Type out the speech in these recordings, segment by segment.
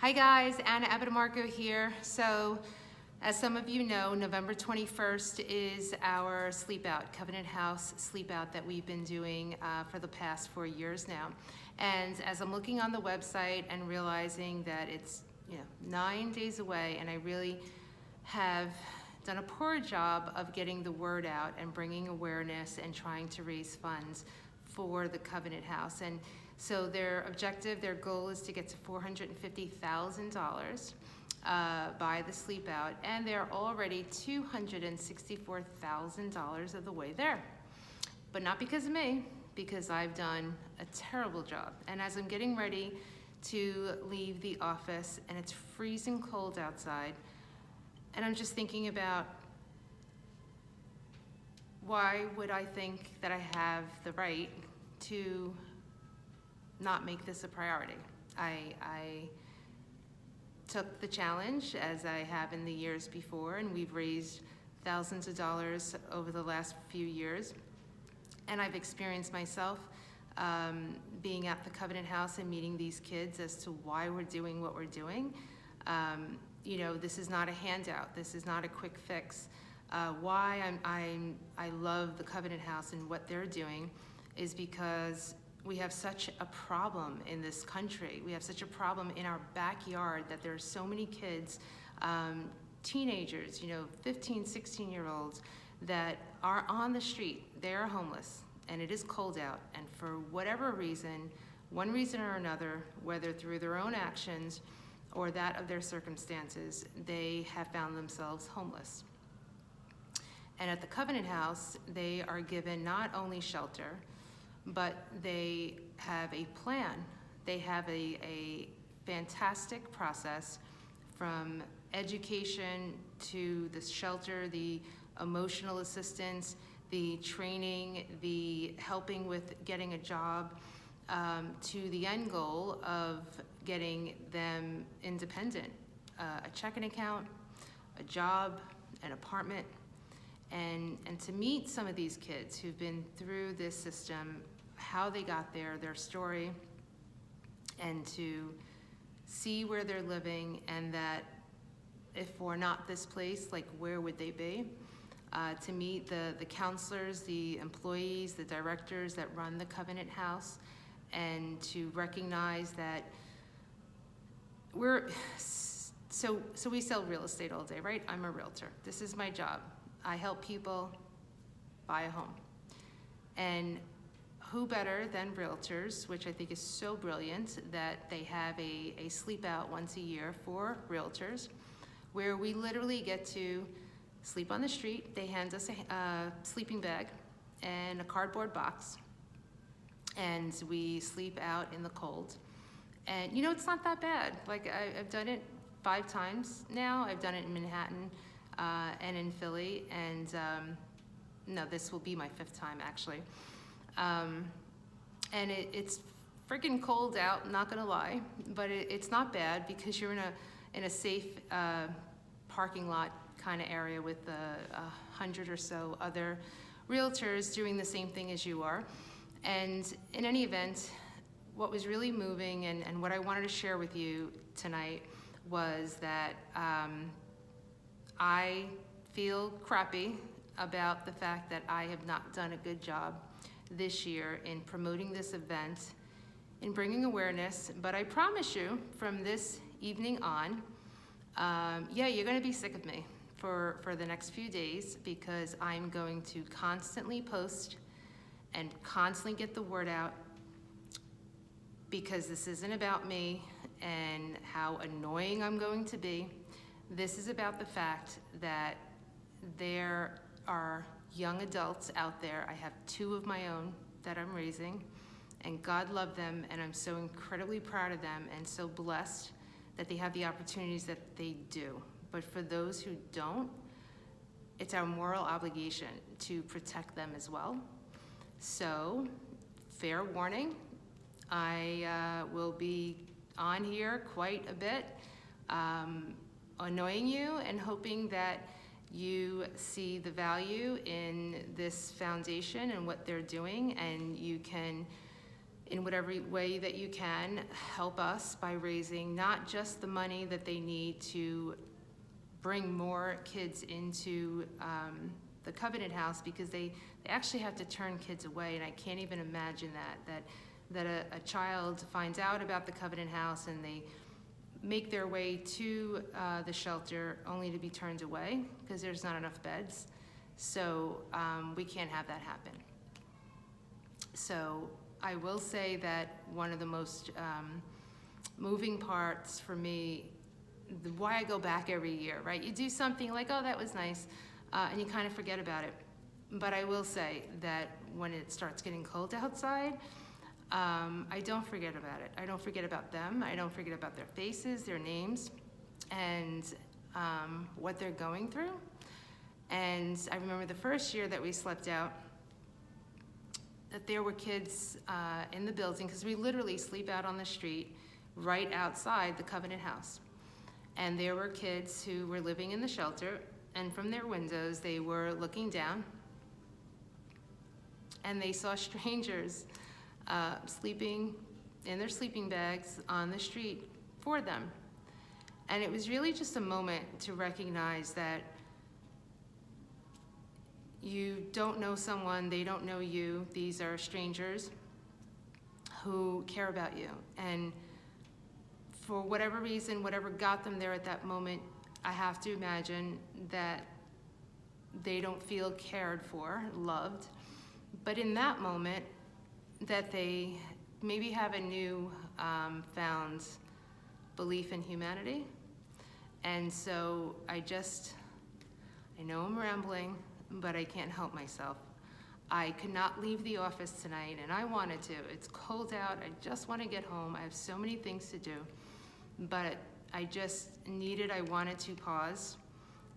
Hi guys, Anna Abitamarco here. So, as some of you know, November 21st is our Sleep Out, Covenant House Sleep Out that we've been doing for the past 4 years now. And as I'm looking on the website and realizing that it's 9 days away, and I really have done a poor job of getting the word out and bringing awareness and trying to raise funds for the Covenant House. And so their objective, their goal is to get to $450,000 by the Sleep Out, and they're already $264,000 of the way there. But not because of me, because I've done a terrible job. And as I'm getting ready to leave the office, and it's freezing cold outside, and I'm just thinking about, why would I think that I have the right to not make this a priority? I took the challenge, as I have in the years before, and we've raised thousands of dollars over the last few years. And I've experienced myself being at the Covenant House and meeting these kids as to why we're doing what we're doing. This is not a handout. This is not a quick fix. Why I love the Covenant House and what they're doing is because we have such a problem in this country. We have such a problem in our backyard that there are so many kids, teenagers, 15, 16-year-olds that are on the street. They are homeless, and it is cold out. And for whatever reason, one reason or another, whether through their own actions or that of their circumstances, they have found themselves homeless. And at the Covenant House, they are given not only shelter, but they have a plan. They have a fantastic process, from education to the shelter, the emotional assistance, the training, the helping with getting a job, to the end goal of getting them independent, a checking account, a job, an apartment. And to meet some of these kids who've been through this system, how they got there, their story, and to see where they're living, and that if we're not this place, like, where would they be? To meet the counselors, the employees, the directors that run the Covenant House, and to recognize that so we sell real estate all day, right? I'm a realtor. This is my job. I help people buy a home. And who better than realtors, which I think is so brilliant, that they have a sleep out once a year for realtors, where we literally get to sleep on the street. They hand us a sleeping bag and a cardboard box, and we sleep out in the cold. And it's not that bad. Like, I've done it 5 times now. I've done it in Manhattan and in Philly, and no, this will be my 5th time actually. And it's freaking cold out, not gonna lie, but it's not bad, because you're in a safe parking lot kind of area with 100 or so other realtors doing the same thing as you are. And in any event, what was really moving and what I wanted to share with you tonight was that I feel crappy about the fact that I have not done a good job this year in promoting this event, in bringing awareness. But I promise you, from this evening on, you're gonna be sick of me for the next few days, because I'm going to constantly post and constantly get the word out, because this isn't about me and how annoying I'm going to be. This is about the fact that there are young adults out there. I have 2 of my own that I'm raising, and God love them, and I'm so incredibly proud of them and so blessed that they have the opportunities that they do. But for those who don't, it's our moral obligation to protect them as well. So, fair warning, I will be on here quite a bit, annoying you and hoping that you see the value in this foundation and what they're doing, and you can in whatever way that you can, help us by raising not just the money that they need to bring more kids into the Covenant House, because they actually have to turn kids away, and I can't even imagine that a child finds out about the Covenant House and they make their way to the shelter only to be turned away because there's not enough beds. So we can't have that happen. So I will say that one of the most moving parts for me, why I go back every year, right? You do something like, oh, that was nice, and you kind of forget about it. But I will say that when it starts getting cold outside, I don't forget about it. I don't forget about them. I don't forget about their faces, their names, and what they're going through. And I remember the first year that we slept out, that there were kids in the building, because we literally sleep out on the street right outside the Covenant House. And there were kids who were living in the shelter, and from their windows they were looking down, and they saw strangers sleeping in their sleeping bags on the street for them. And it was really just a moment to recognize that you don't know someone, they don't know you. These are strangers who care about you. And for whatever reason, whatever got them there at that moment, I have to imagine that they don't feel cared for, loved. But in that moment, that they maybe have a new found belief in humanity. And so I know I'm rambling, but I can't help myself. I could not leave the office tonight, and I wanted to. It's cold out, I just want to get home. I have so many things to do, but I wanted to pause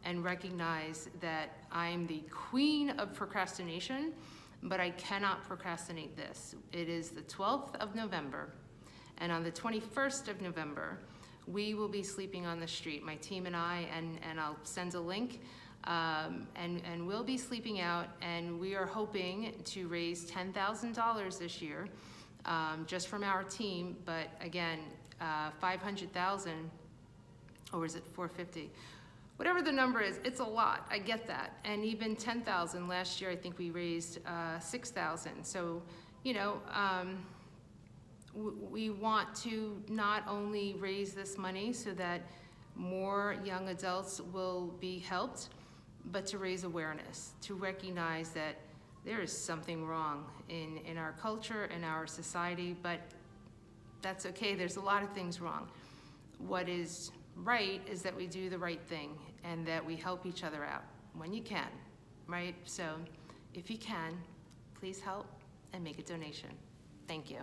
and recognize that I'm the queen of procrastination, but I cannot procrastinate this. It is the 12th of November, and on the 21st of November, we will be sleeping on the street, my team and I, and I'll send a link, and we'll be sleeping out, and we are hoping to raise $10,000 this year, just from our team, but again, 500,000, or is it 450? Whatever the number is, it's a lot, I get that. And even 10,000, last year I think we raised 6,000. So, we want to not only raise this money so that more young adults will be helped, but to raise awareness, to recognize that there is something wrong in our culture, in our society, but that's okay, there's a lot of things wrong. What is right is that we do the right thing and that we help each other out when you can, right? So if you can, please help and make a donation. Thank you.